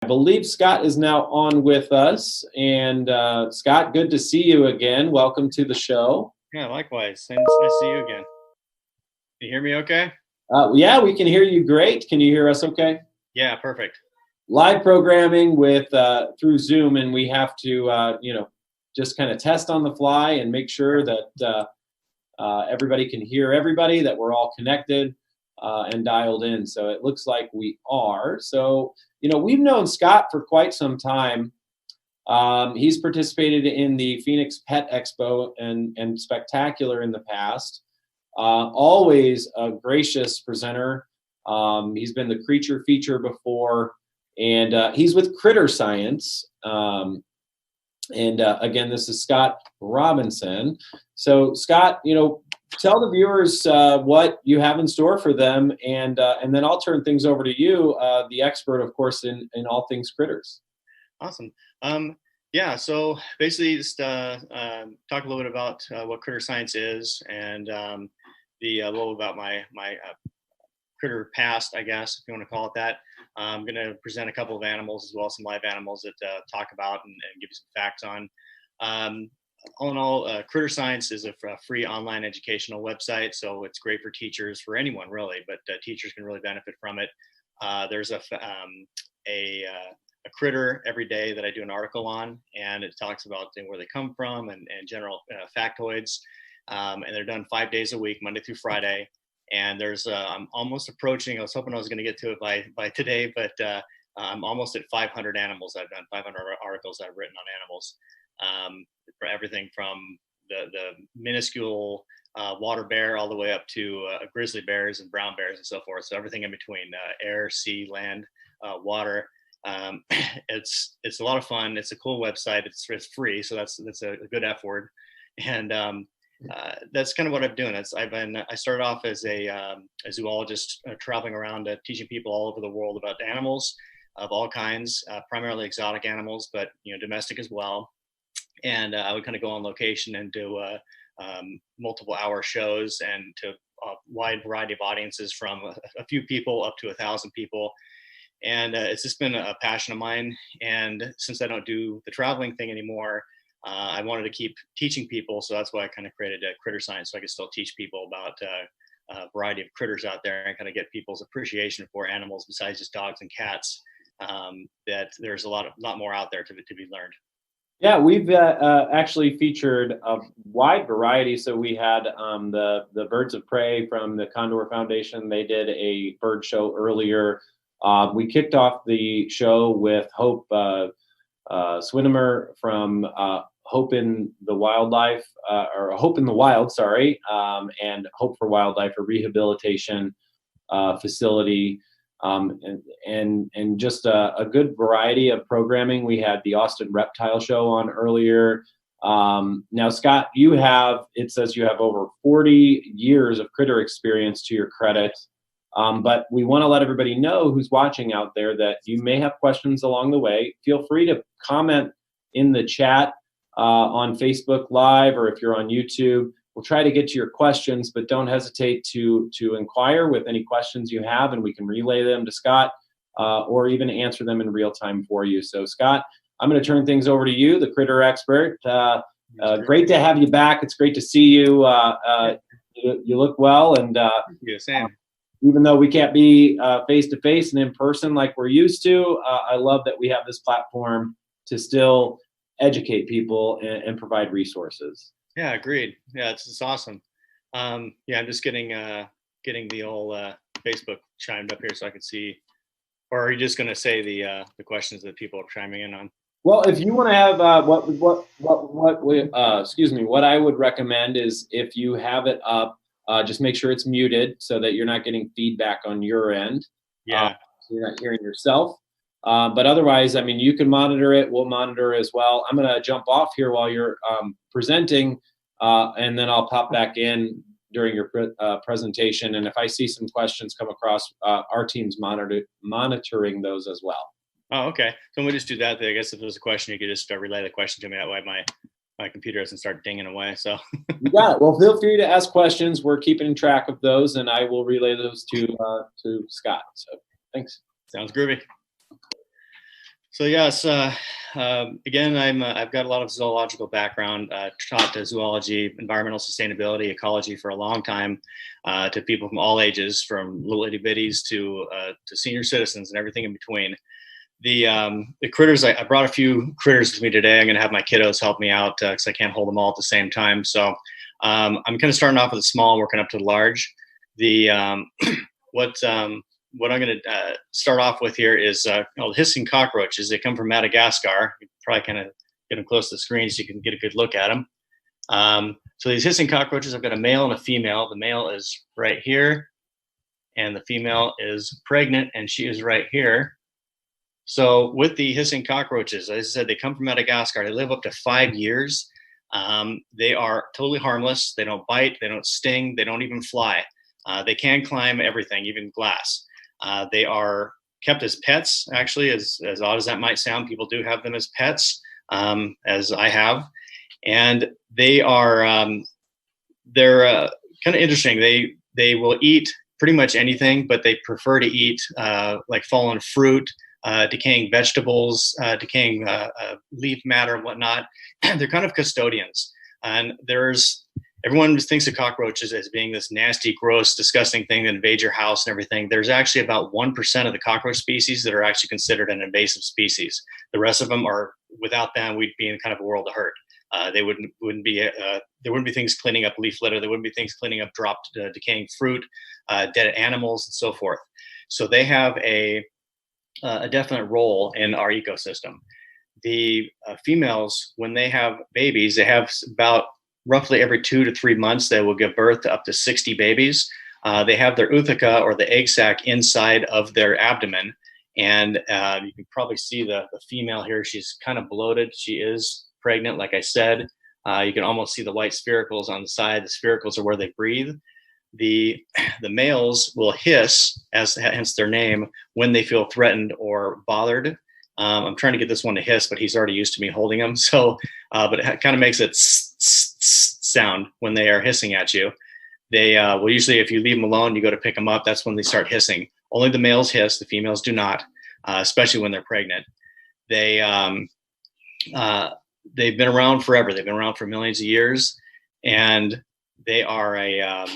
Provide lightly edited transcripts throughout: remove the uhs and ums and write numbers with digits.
I believe Scott is now on with us. And Scott, good to see you again. Welcome to the show. Yeah, likewise. Nice to see you again. Can you hear me okay? Yeah, we can hear you great. Can you hear us okay? Yeah, perfect. Live programming with through Zoom, and we have to, just kind of test on the fly and make sure that everybody can hear everybody, that we're all connected and dialed in. So it looks like we are. So, we've known Scott for quite some time. He's participated in the Phoenix Pet Expo and Spectacular in the past. Always a gracious presenter. He's been the creature feature before, and he's with Critter Science. Again, this is Scott Robinson. So Scott, tell the viewers what you have in store for them, and then I'll turn things over to you, the expert, of course, in all things critters. Awesome. Yeah, so basically just talk a little bit about what Critter Science is, and a little about my critter past, I guess, if you want to call it that. I'm going to present a couple of animals as well, some live animals that talk about and give you some facts on. All in all, Critter Science is a free online educational website, so it's great for teachers, for anyone really, but teachers can really benefit from it. There's a critter every day that I do an article on, and it talks about where they come from and general factoids. And they're done 5 days a week, Monday through Friday. And there's, I'm almost approaching, I was hoping I was going to get to it by today, but I'm almost at 500 animals I've done, 500 articles I've written on animals, for everything from the minuscule water bear all the way up to grizzly bears and brown bears and so forth. So everything in between, air, sea, land, water. It's a lot of fun. It's a cool website. It's free, so that's a good F word. And that's kind of what I'm doing. I started off as a zoologist, traveling around teaching people all over the world about animals of all kinds, primarily exotic animals, but domestic as well. And I would kind of go on location and do multiple hour shows, and to a wide variety of audiences, from a few people up to 1,000 people. And it's just been a passion of mine. And since I don't do the traveling thing anymore, I wanted to keep teaching people, so that's why I kind of created Critter Science, so I could still teach people about a variety of critters out there and kind of get people's appreciation for animals besides just dogs and cats. That there's a lot more out there to be learned. Yeah, we've actually featured a wide variety. So we had the Birds of Prey from the Condor Foundation. They did a bird show earlier. We kicked off the show with Hope Swinimer from Hope in the Wildlife, or Hope in the Wild, sorry, and Hope for Wildlife, a rehabilitation facility, and just a good variety of programming. We had the Austin Reptile Show on earlier. Now, Scott, it says you have over 40 years of critter experience to your credit. But we want to let everybody know who's watching out there that you may have questions along the way. Feel free to comment in the chat on Facebook Live, or if you're on YouTube. We'll try to get to your questions, but don't hesitate to inquire with any questions you have, and we can relay them to Scott or even answer them in real time for you. So, Scott, I'm going to turn things over to you, the critter expert. Great to have you back. It's great to see you. You look well, and Same. Even though we can't be face-to-face and in person like we're used to, I love that we have this platform to still educate people and provide resources. Yeah, agreed. Yeah, it's awesome. I'm just getting the old Facebook chimed up here so I can see. Or are you just going to say the questions that people are chiming in on? Well, if you want to have what I would recommend is, if you have it up, just make sure it's muted so that you're not getting feedback on your end. Yeah. So you're not hearing yourself. But otherwise, I mean, you can monitor it. We'll monitor as well. I'm going to jump off here while you're presenting, and then I'll pop back in during your presentation. And if I see some questions come across, our team's monitoring those as well. Oh, okay. So we just do that. I guess if there's a question, you could just relay the question to me. That way my computer doesn't start dinging away. So you got it. Well, feel free to ask questions. We're keeping track of those, and I will relay those to Scott. So thanks. Sounds groovy. So yes, again, I've got a lot of zoological background. Taught zoology, environmental sustainability, ecology for a long time to people from all ages, from little itty bitties to senior citizens and everything in between. The critters, I brought a few critters with me today. I'm going to have my kiddos help me out because I can't hold them all at the same time. So I'm kind of starting off with the small, working up to the large. The what I'm going to start off with here is called hissing cockroaches. They come from Madagascar. You probably kind of get them close to the screen so you can get a good look at them. So these hissing cockroaches, I've got a male and a female. The male is right here, and the female is pregnant, and she is right here. So with the hissing cockroaches, as I said, they come from Madagascar. They live up to 5 years. They are totally harmless. They don't bite. They don't sting. They don't even fly. They can climb everything, even glass. They are kept as pets, actually, as odd as that might sound. People do have them as pets, as I have. And they are, they're kind of interesting. They will eat pretty much anything, but they prefer to eat like fallen fruit, decaying vegetables, decaying leaf matter and whatnot. They're kind of custodians. And everyone thinks of cockroaches as being this nasty, gross, disgusting thing that invades your house and everything. There's actually about 1% of the cockroach species that are actually considered an invasive species. The rest of them are, without them, we'd be in kind of a world of hurt. They wouldn't be there wouldn't be things cleaning up leaf litter. There wouldn't be things cleaning up dropped decaying fruit, dead animals, and so forth. So they have a definite role in our ecosystem. The females, when they have babies, they have about roughly every 2 to 3 months, they will give birth to up to 60 babies. They have their ootheca, or the egg sac, inside of their abdomen. And you can probably see the female here. She's kind of bloated. She is pregnant, like I said. You can almost see the white spiracles on the side. The spiracles are where they breathe. The males will hiss, hence their name, when they feel threatened or bothered. I'm trying to get this one to hiss, but he's already used to me holding him. So, but it kind of makes it sound when they are hissing at you. They will usually, if you leave them alone, you go to pick them up, that's when they start hissing. Only the males hiss, the females do not, especially when they're pregnant. They've been around forever. They've been around for millions of years, and they are a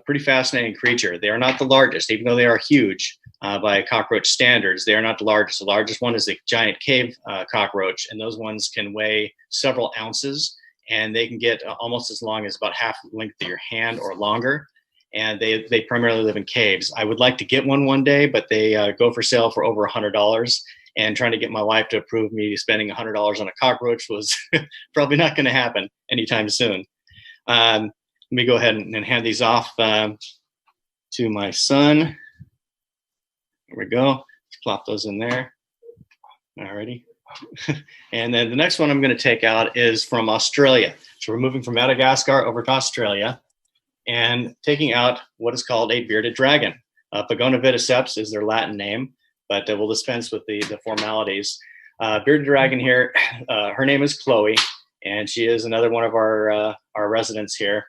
pretty fascinating creature. They are not the largest, even though they are huge by cockroach standards. They are not the largest. The largest one is the giant cave cockroach, and those ones can weigh several ounces, and they can get almost as long as about half the length of your hand or longer. And they primarily live in caves. I would like to get one day, but they go for sale for over $100. And trying to get my wife to approve me spending $100 on a cockroach was probably not going to happen anytime soon. Let me go ahead and hand these off to my son. There we go. Let's plop those in there. Alrighty. And then the next one I'm going to take out is from Australia. So we're moving from Madagascar over to Australia and taking out what is called a bearded dragon. Pagona viticeps is their Latin name, but we'll dispense with the formalities. Bearded dragon here, her name is Chloe, and she is another one of our residents here.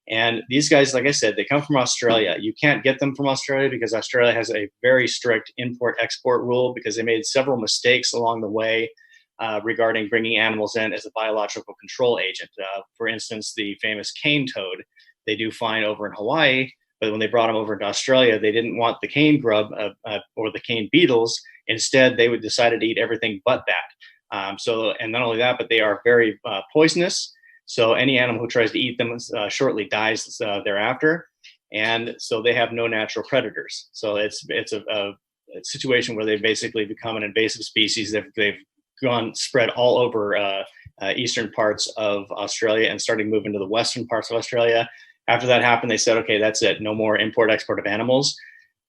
And these guys, like I said, they come from Australia. You can't get them from Australia because Australia has a very strict import-export rule because they made several mistakes along the way regarding bringing animals in as a biological control agent. For instance, the famous cane toad, they do fine over in Hawaii, but when they brought them over to Australia, they didn't want the cane grub or the cane beetles. Instead, they would decided to eat everything but that. And not only that, but they are very poisonous. So any animal who tries to eat them shortly dies thereafter. And so they have no natural predators. So it's a situation where they've basically become an invasive species. They've spread all over eastern parts of Australia and starting moving to the western parts of Australia. After that happened, they said, okay, that's it. No more import-export of animals.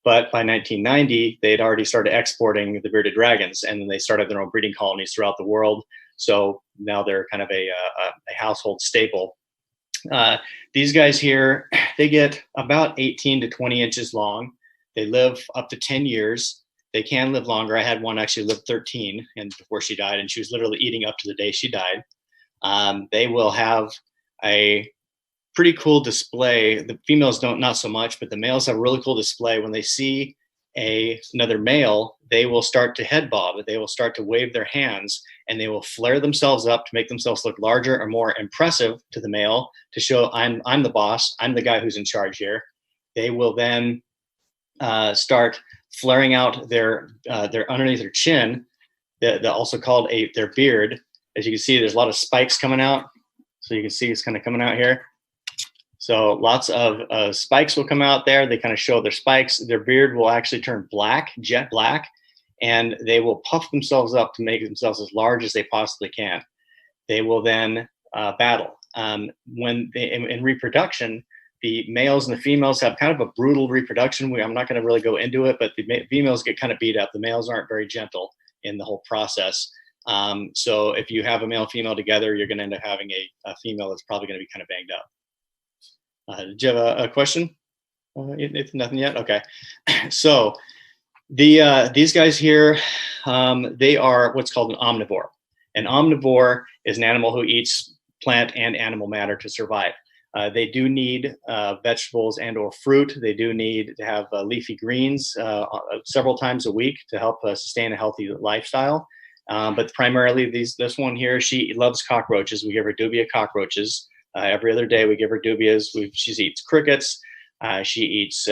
But by 1990, they'd already started exporting the bearded dragons, and then they started their own breeding colonies throughout the world. So now they're kind of a household staple. These guys here, they get about 18 to 20 inches long. They live up to 10 years. They can live longer. I had one actually live 13 and before she died, and she was literally eating up to the day she died. They will have a pretty cool display. The females don't, not so much, but the males have a really cool display when they see another male, they will start to head bob. They will start to wave their hands, and they will flare themselves up to make themselves look larger or more impressive to the male, to show I'm the boss, I'm the guy who's in charge here. They will then start flaring out their underneath their chin, also called their beard. As you can see, there's a lot of spikes coming out. So you can see it's kind of coming out here. So lots of spikes will come out there. They kind of show their spikes. Their beard will actually turn black, jet black, and they will puff themselves up to make themselves as large as they possibly can. They will then battle. When in reproduction, the males and the females have kind of a brutal reproduction. I'm not going to really go into it, but the females get kind of beat up. The males aren't very gentle in the whole process. So if you have a male and female together, you're going to end up having a female that's probably going to be kind of banged up. Did you have a question? It's nothing yet? Okay. So these guys here, they are what's called an omnivore. An omnivore is an animal who eats plant and animal matter to survive. They do need vegetables and or fruit. They do need to have leafy greens several times a week to help sustain a healthy lifestyle. But primarily this one here, she loves cockroaches. We give her dubia cockroaches. Every other day we give her dubias. She eats crickets. She eats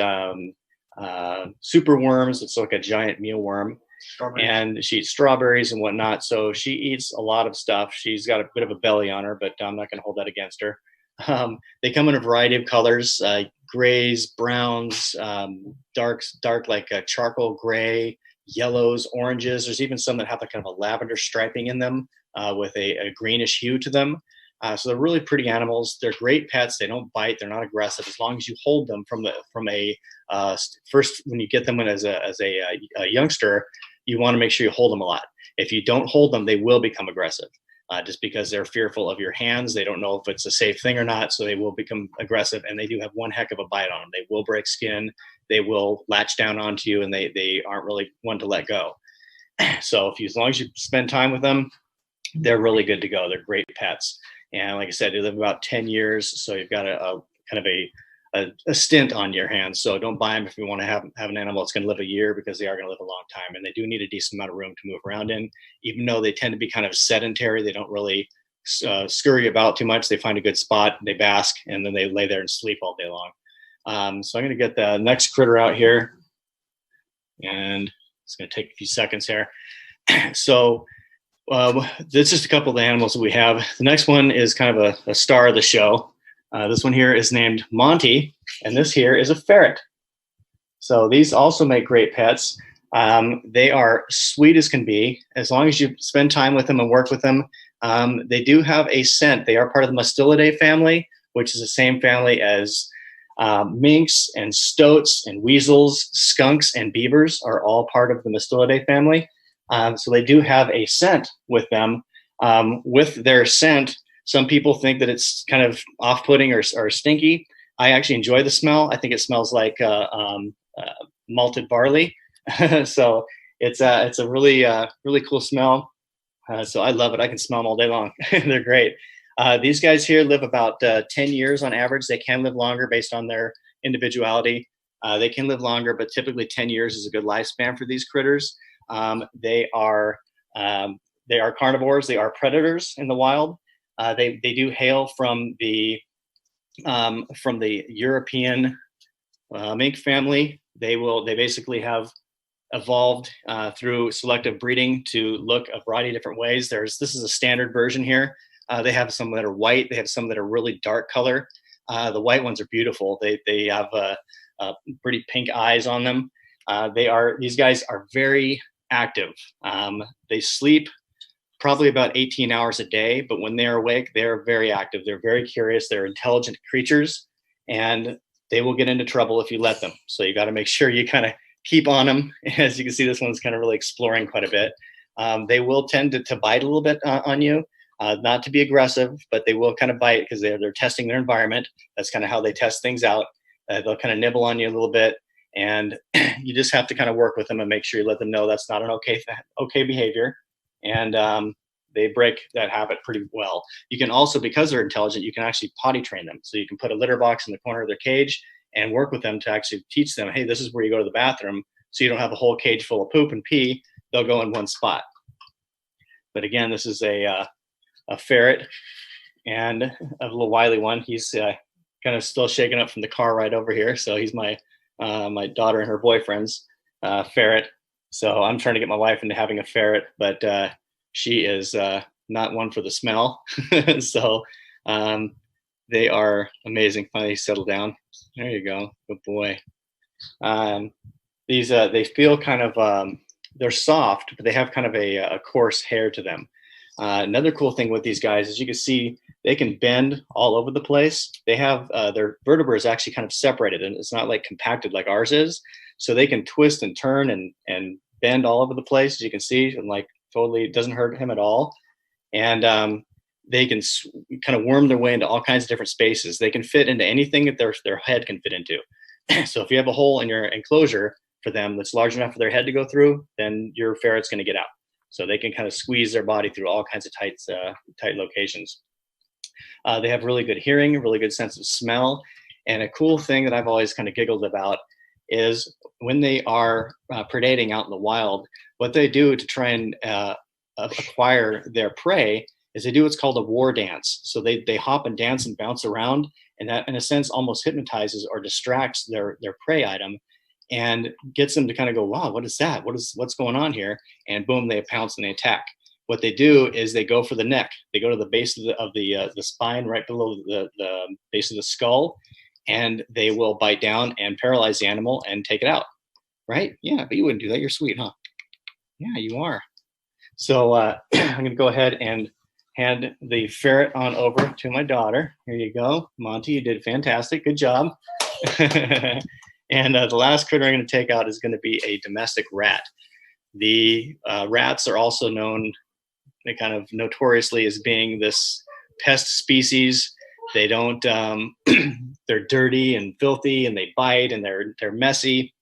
super worms. It's like a giant mealworm. And she eats strawberries and whatnot. So she eats a lot of stuff. She's got a bit of a belly on her, but I'm not going to hold that against her. They come in a variety of colors, grays, browns, dark like a charcoal gray, yellows, oranges. There's even some that have a kind of a lavender striping in them with a greenish hue to them. So they're really pretty animals. They're great pets. They don't bite. They're not aggressive. As long as you hold them from a first, when you get them in as a youngster, you want to make sure you hold them a lot. If you don't hold them, they will become aggressive. Just because they're fearful of your hands. They don't know if it's a safe thing or not, so they will become aggressive, and they do have one heck of a bite on them. They will break skin, they will latch down onto you, and they aren't really one to let go. So as long as you spend time with them, they're really good to go. They're great pets. And like I said, they live about 10 years, so you've got a kind of a stint on your hands. So don't buy them if you want to have an animal that's going to live a year, because they are going to live a long time, and they do need a decent amount of room to move around in. Even though they tend to be kind of sedentary, they don't really scurry about too much. They find a good spot, they bask, and then they lay there and sleep all day long. So I'm going to get the next critter out here, and it's going to take a few seconds here. So that's just a couple of the animals that we have. The next one is kind of a star of the show. This one here is named Monty, and this here is a ferret. So these also make great pets. They are sweet as can be, as long as you spend time with them and work with them. They do have a scent. They are part of the Mustelidae family, which is the same family as minks and stoats and weasels. Skunks and beavers are all part of the Mustelidae family. So they do have a scent with them. With their scent, some people think that it's kind of off-putting or stinky. I actually enjoy the smell. I think it smells like malted barley. So it's a really cool smell. So I love it. I can smell them all day long. They're great. These guys here live about 10 years on average. They can live longer based on their individuality. They can live longer, but typically 10 years is a good lifespan for these critters. They are carnivores. They are predators in the wild. They do hail from the European mink family. They basically have evolved through selective breeding to look a variety of different ways. This is a standard version here. They have some that are white. They have some that are really dark color. The white ones are beautiful. They have pretty pink eyes on them. These guys are very active. They sleep probably about 18 hours a day, but when they're awake, they're very active. They're very curious. They're intelligent creatures, and they will get into trouble if you let them. So you got to make sure you kind of keep on them. As you can see, this one's kind of really exploring quite a bit. They will tend to bite a little bit on you, not to be aggressive, but they will kind of bite because they're testing their environment. That's kind of how they test things out. They'll kind of nibble on you a little bit, and you just have to kind of work with them and make sure you let them know that's not an okay behavior. And they break that habit pretty well. You can also, because they're intelligent, you can actually potty train them. So you can put a litter box in the corner of their cage and work with them to actually teach them, hey, this is where you go to the bathroom, so you don't have a whole cage full of poop and pee. They'll go in one spot. But again, this is a ferret, and a little wily one. He's kind of still shaking up from the car ride over here. So he's my daughter and her boyfriend's ferret. So I'm trying to get my wife into having a ferret, but she is not one for the smell. So they are amazing. Finally settled down. There you go. Good boy. These they feel kind of they're soft, but they have kind of a coarse hair to them. Another cool thing with these guys is you can see they can bend all over the place. They have their vertebrae is actually kind of separated, and it's not like compacted like ours is. So they can twist and turn and bend all over the place, as you can see, and like totally it doesn't hurt him at all. And they can kind of worm their way into all kinds of different spaces. They can fit into anything that their head can fit into. So if you have a hole in your enclosure for them that's large enough for their head to go through, then your ferret's going to get out. So they can kind of squeeze their body through all kinds of tight locations. They have really good hearing, really good sense of smell. And a cool thing that I've always kind of giggled about is when they are predating out in the wild, what they do to try and acquire their prey is they do what's called a war dance. So they hop and dance and bounce around, and that in a sense almost hypnotizes or distracts their prey item and gets them to kind of go, wow, what is that? What's going on here? And boom, they pounce and they attack. What they do is they go for the neck. They go to the base of the spine, right below the base of the skull, and they will bite down and paralyze the animal and take it out. Right? Yeah, but you wouldn't do that. You're sweet, huh? Yeah, you are. So I'm going to go ahead and hand the ferret on over to my daughter. Here you go. Monty, you did fantastic. Good job. And the last critter I'm going to take out is going to be a domestic rat. The rats are also known kind of notoriously as being this pest species. They don't, they're dirty and filthy and they bite and they're messy.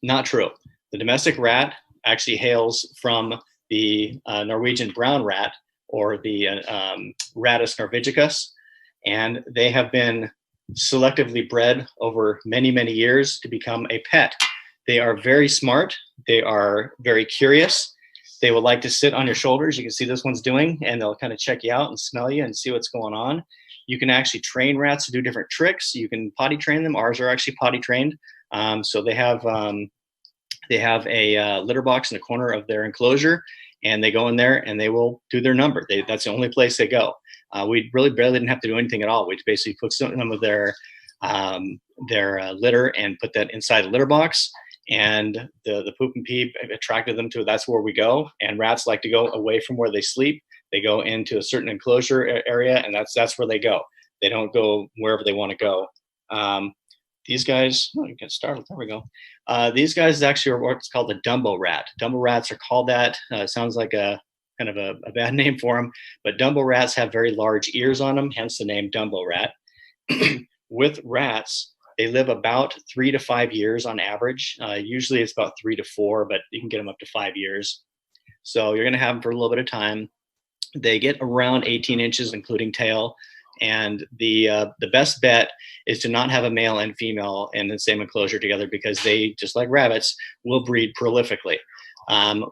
Not true. The domestic rat actually hails from the Norwegian brown rat, or the Rattus norvegicus, and they have been selectively bred over many, many years to become a pet. They are very smart. They are very curious. They would like to sit on your shoulders. You can see this one's doing, and they'll kind of check you out and smell you and see what's going on. You can actually train rats to do different tricks. You can potty train them. Ours are actually potty trained. So they have a litter box in the corner of their enclosure, and they go in there and they will do their number. That's the only place they go. We really barely didn't have to do anything at all. We basically put some of their litter and put that inside a litter box, and the poop and pee attracted them to it. That's where we go. And rats like to go away from where they sleep. They go into a certain enclosure area, and that's where they go. They don't go wherever they want to go. These guys, oh, you get startled. There we go. These guys actually are what's called the Dumbo rat. Dumbo rats are called that. Sounds like a kind of a bad name for them, but Dumbo rats have very large ears on them, hence the name Dumbo rat. With rats, they live about 3 to 5 years on average. Usually it's about 3 to 4, but you can get them up to 5 years. So you're going to have them for a little bit of time. They get around 18 inches, including tail. And the best bet is to not have a male and female in the same enclosure together, because they, just like rabbits, will breed prolifically.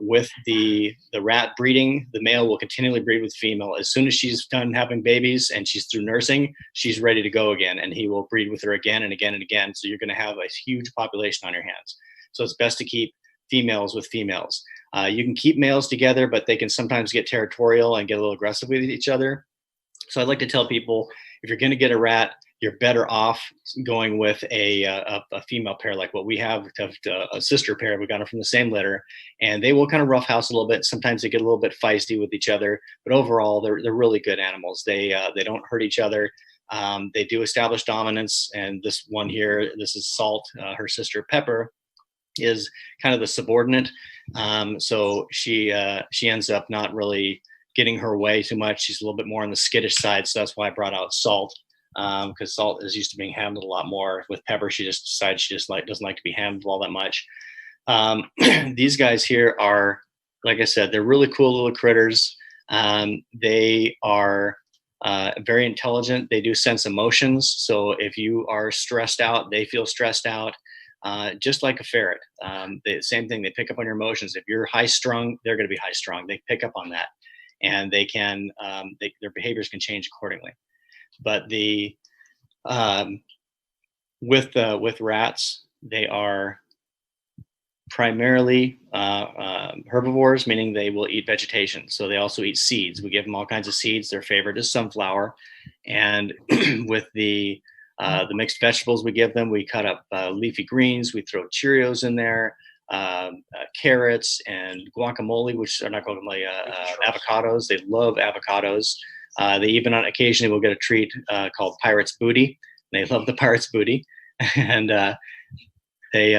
With the rat breeding, the male will continually breed with female. As soon as she's done having babies and she's through nursing, she's ready to go again, and he will breed with her again and again and again. So you're going to have a huge population on your hands. So it's best to keep females with females. You can keep males together, but they can sometimes get territorial and get a little aggressive with each other. So I'd like to tell people, if you're going to get a rat, you're better off going with a female pair like what we have. A sister pair. We got them from the same litter, and they will kind of roughhouse a little bit. Sometimes they get a little bit feisty with each other, but overall, they're really good animals. They don't hurt each other. They do establish dominance, and this one here, this is Salt. Her sister Pepper is kind of the subordinate. So she ends up not really getting her way too much. She's a little bit more on the skittish side, so that's why I brought out Salt. Because Salt is used to being handled a lot more. With Pepper, she just decides she just doesn't like to be handled all that much. These guys here are, like I said, they're really cool little critters. They are very intelligent. They do sense emotions. So if you are stressed out, they feel stressed out. just like a ferret. The same thing, they pick up on your emotions. If you're high strung, they're going to be high strung. They pick up on that, and they can their behaviors can change accordingly. But the with rats, they are primarily herbivores, meaning they will eat vegetation. So they also eat seeds. We give them all kinds of seeds. Their favorite is sunflower. And with the mixed vegetables we give them, we cut up leafy greens. We throw Cheerios in there, carrots, and guacamole, which are not guacamole, avocados. They love avocados. They even on occasionally will get a treat called Pirate's Booty. They love the Pirate's Booty. And they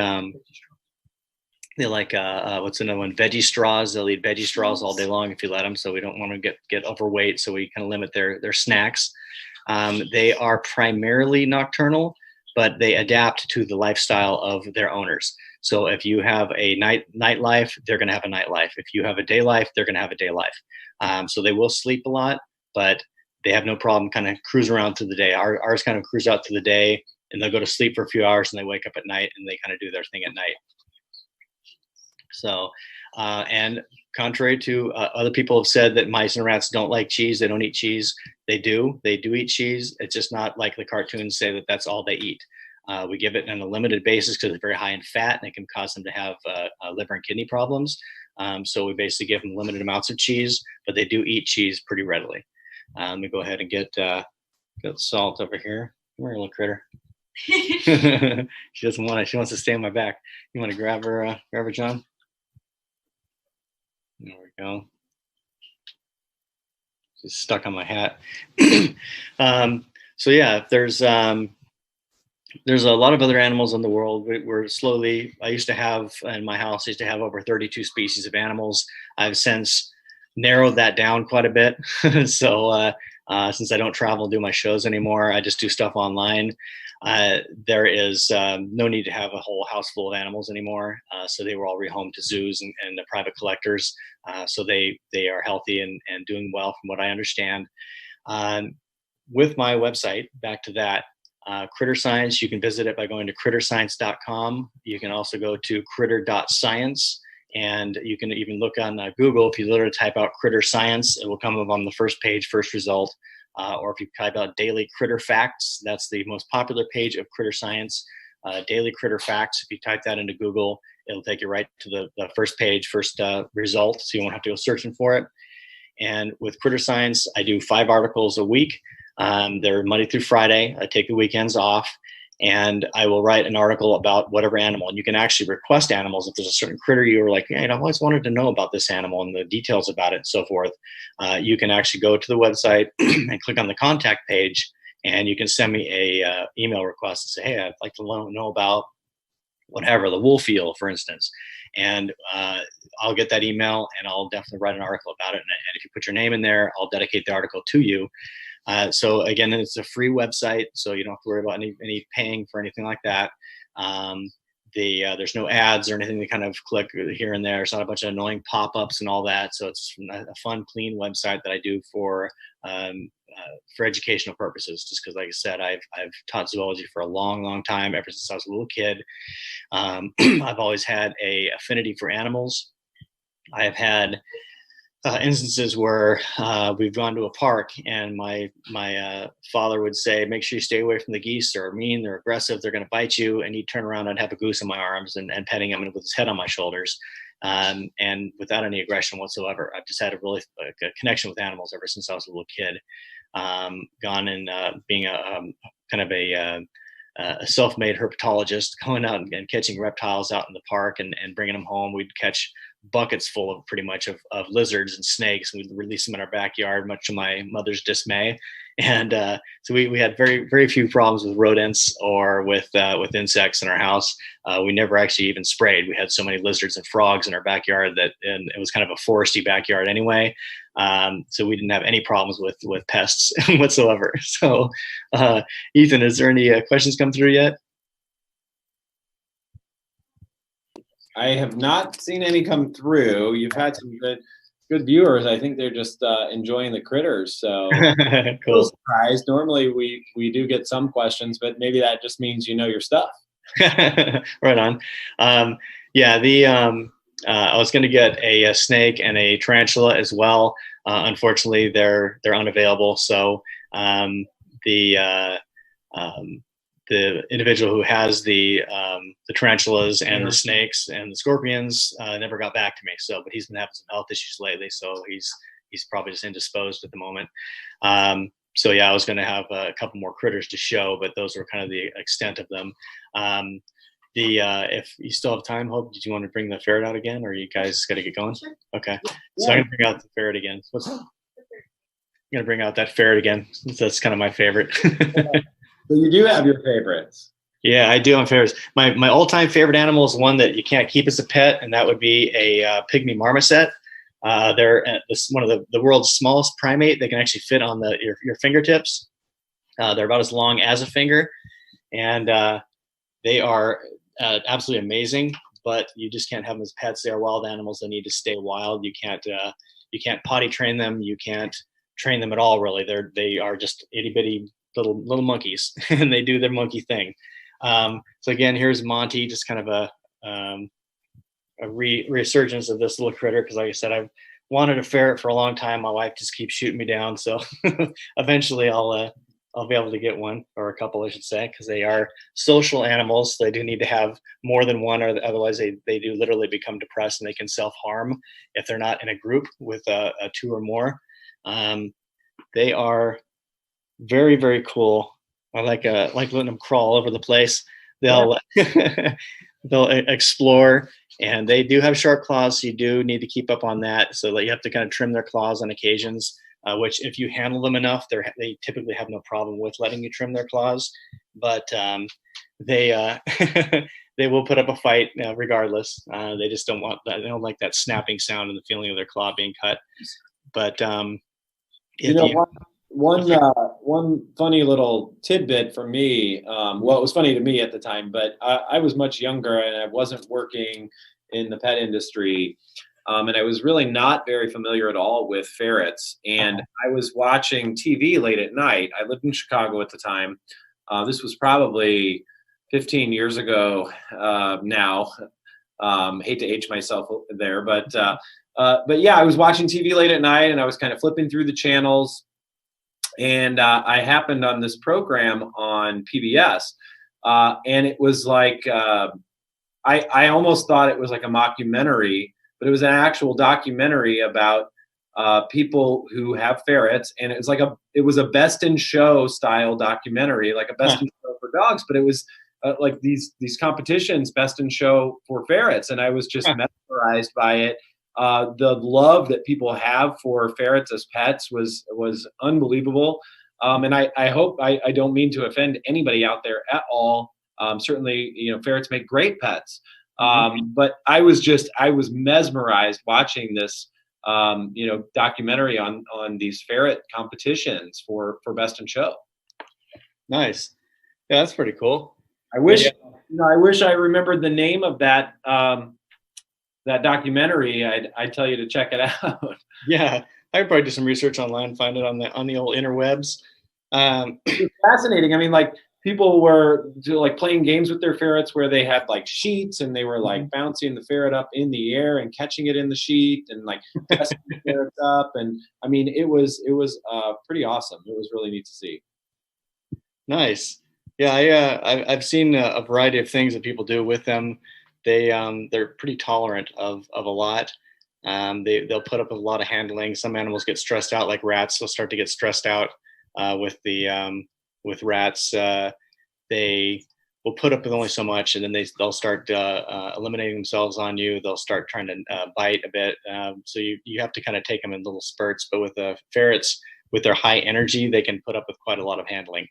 like what's another one? Veggie straws. They'll eat veggie straws all day long if you let them. So we don't want to get overweight. So we kind of limit their snacks. They are primarily nocturnal, but they adapt to the lifestyle of their owners. So if you have a nightlife, they're going to have a nightlife. If you have a day life, they're going to have a day life. So they will sleep a lot, but they have no problem kind of cruise around through the day. Ours kind of cruise out through the day, and they'll go to sleep for a few hours, and they wake up at night, and they kind of do their thing at night. So, and contrary to other people have said that mice and rats don't like cheese, they don't eat cheese. They do eat cheese. It's just not like the cartoons say that that's all they eat. We give it on a limited basis because it's very high in fat, and it can cause them to have liver and kidney problems. So we basically give them limited amounts of cheese, but they do eat cheese pretty readily. Let me go ahead and get Salt over here. Come here, little critter. She doesn't want it. She wants to stay on my back. You want to grab her, John? There we go. She's stuck on my hat. So yeah, there's a lot of other animals in the world. We're slowly, I used to have, in my house, I used to have over 32 species of animals. I've since narrowed that down quite a bit. So since I don't travel and do my shows anymore, I just do stuff online. There is no need to have a whole house full of animals anymore. So they were all rehomed to zoos and private collectors. So they are healthy and doing well from what I understand. With my website, back to that, Critter Science, you can visit it by going to critterscience.com. You can also go to critter.science. And you can even look on Google. If you literally type out Critter Science, it will come up on the first page, first result. Or if you type out Daily Critter Facts, that's the most popular page of Critter Science. Daily Critter Facts, if you type that into Google, it'll take you right to the first page, first result, so you won't have to go searching for it. And with Critter Science, I do 5 articles a week. They're Monday through Friday. I take the weekends off. And I will write an article about whatever animal. And you can actually request animals. If there's a certain critter you were like, hey, I've always wanted to know about this animal and the details about it and so forth, you can actually go to the website and click on the contact page, and you can send me a email request and say, hey, I'd like to know about whatever, the wolf eel, for instance. And I'll get that email, and I'll definitely write an article about it. And if you put your name in there, I'll dedicate the article to you. So again, it's a free website, so you don't have to worry about any paying for anything like that. There's no ads or anything to kind of click here and there. It's not a bunch of annoying pop-ups and all that. So it's a fun, clean website that I do for educational purposes. Just because, like I said, I've taught zoology for a long, long time, ever since I was a little kid. I've always had a affinity for animals. I have had instances where we've gone to a park, and my father would say, make sure you stay away from the geese. They're mean, they're aggressive, they're going to bite you. And he'd turn around, I'd have a goose in my arms and petting him with his head on my shoulders, and without any aggression whatsoever. I've just had a really a connection with animals ever since I was a little kid. Gone and being a kind of a self-made herpetologist, going out and catching reptiles out in the park and bringing them home. We'd catch buckets full of pretty much of lizards and snakes. We'd release them in our backyard, much to my mother's dismay. And so we had very, very few problems with rodents or with insects in our house. We never actually even sprayed. We had so many lizards and frogs in our backyard and it was kind of a foresty backyard anyway. So we didn't have any problems with pests whatsoever. So Ethan, is there any questions come through yet? I have not seen any come through. You've had some good viewers. I think they're just enjoying the critters. So cool. Surprised. Normally we do get some questions, but maybe that just means you know your stuff. Right on. Yeah, I was going to get a snake and a tarantula as well. Unfortunately, they're unavailable. So the um, the individual who has the tarantulas and the snakes and the scorpions never got back to me. So, but he's been having some health issues lately, so he's probably just indisposed at the moment. So yeah, I was going to have a couple more critters to show, but those were kind of the extent of them. If you still have time, Hope, did you want to bring the ferret out again, or you guys got to get going? Sure. Okay, so I'm going to bring out the ferret again. I'm going to bring out that ferret again. That's kind of my favorite. So you do have your favorites. Yeah, I do have favorites. My all-time favorite animal is one that you can't keep as a pet, and that would be a pygmy marmoset. They're one of the world's smallest primate. They can actually fit on your fingertips. They're about as long as a finger, and they are absolutely amazing. But you just can't have them as pets. They are wild animals. They need to stay wild. You can't potty train them. You can't train them at all. Really, they are just itty bitty little monkeys, and they do their monkey thing. So again, here's Monty, just kind of a resurgence of this little critter, because like I said, I've wanted a ferret for a long time. My wife just keeps shooting me down, so eventually I'll be able to get one, or a couple I should say, because they are social animals. So they do need to have more than one, or otherwise they do literally become depressed, and they can self-harm if they're not in a group with a two or more. They are very, very cool. I like letting them crawl all over the place. They'll they'll explore, and they do have sharp claws, so you do need to keep up on that. So that you have to kind of trim their claws on occasions, which if you handle them enough, they typically have no problem with letting you trim their claws. But they they will put up a fight regardless. They just don't want that. They don't like that snapping sound and the feeling of their claw being cut. But one funny little tidbit for me. Well, it was funny to me at the time, but I was much younger and I wasn't working in the pet industry. And I was really not very familiar at all with ferrets. And I was watching TV late at night. I lived in Chicago at the time. This was probably 15 years ago now. Hate to age myself there, but yeah, I was watching TV late at night, and I was kind of flipping through the channels. And I happened on this program on PBS, and it was like I almost thought it was like a mockumentary, but it was an actual documentary about people who have ferrets, and it was a best in show style documentary, like a best in show for dogs, but it was like these competitions, best in show for ferrets, and I was just mesmerized by it. The love that people have for ferrets as pets was unbelievable. And I hope I don't mean to offend anybody out there at all. Certainly, ferrets make great pets. But I was mesmerized watching this, documentary on these ferret competitions for best in show. Nice. Yeah, that's pretty cool. I wish I remembered the name of that documentary. I'd tell you to check it out. Yeah, I could probably do some research online, find it on the old interwebs. It's fascinating. I mean, like, people were like playing games with their ferrets where they had like sheets, and they were like bouncing the ferret up in the air and catching it in the sheet, and like testing the ferrets up. And I mean, it was pretty awesome. It was really neat to see. Nice. Yeah, I've seen a variety of things that people do with them. They're pretty tolerant of a lot. They'll put up with a lot of handling. Some animals get stressed out, like rats. They'll start to get stressed out with rats. They will put up with only so much, and then they'll start eliminating themselves on you. They'll start trying to bite a bit. So you have to kind of take them in little spurts. But with the ferrets, with their high energy, they can put up with quite a lot of handling.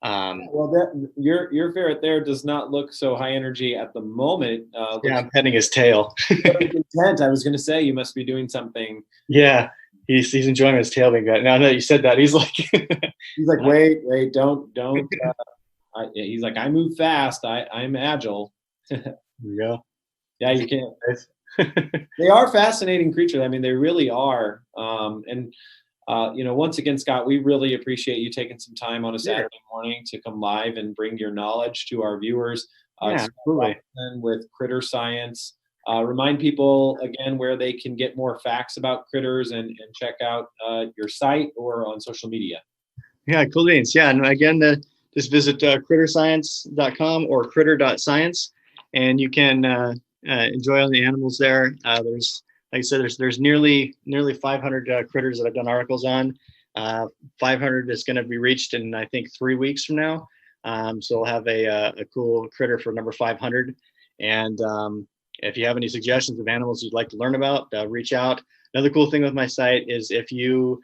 Well, your ferret there does not look so high energy at the moment. Yeah, I'm petting his tail. Very content. I was going to say, you must be doing something. Yeah, he's enjoying his tail being cut. Now that you said that, he's like, wait, don't. He's like, I move fast. I'm agile. There you go. Yeah, you can't. They are fascinating creatures. I mean, they really are. Once again, Scott, we really appreciate you taking some time on a Saturday morning to come live and bring your knowledge to our viewers. Yeah, absolutely. with Critter Science. Remind people again where they can get more facts about critters and check out your site or on social media. Yeah, cool beans. Yeah, and again, just visit critterscience.com or critter.science, and you can enjoy all the animals there. There's, like I said, there's nearly 500 critters that I've done articles on. 500 is going to be reached in, I think, 3 weeks from now. So we'll have a cool critter for number 500. And if you have any suggestions of animals you'd like to learn about, reach out. Another cool thing with my site is if you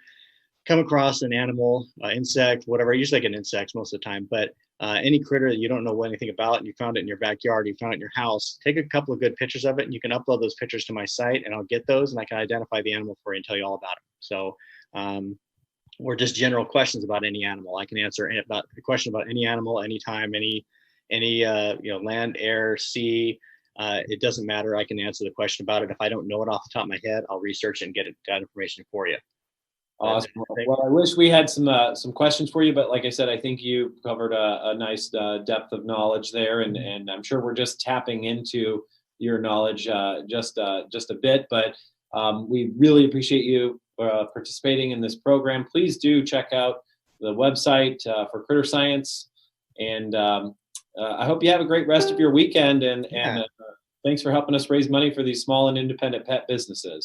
come across an animal, insect, whatever. I usually get insects most of the time, but any critter that you don't know anything about and you found it in your backyard, you found it in your house, take a couple of good pictures of it and you can upload those pictures to my site and I'll get those and I can identify the animal for you and tell you all about it. So, or just general questions about any animal. I can answer about a question about any animal, anytime, any land, air, sea. It doesn't matter. I can answer the question about it. If I don't know it off the top of my head, I'll research it and get that information for you. Awesome. Well, I wish we had some questions for you, but like I said, I think you covered a nice depth of knowledge there, and I'm sure we're just tapping into your knowledge just a bit. But we really appreciate you participating in this program. Please do check out the website for Critter Science, and I hope you have a great rest of your weekend. And thanks for helping us raise money for these small and independent pet businesses.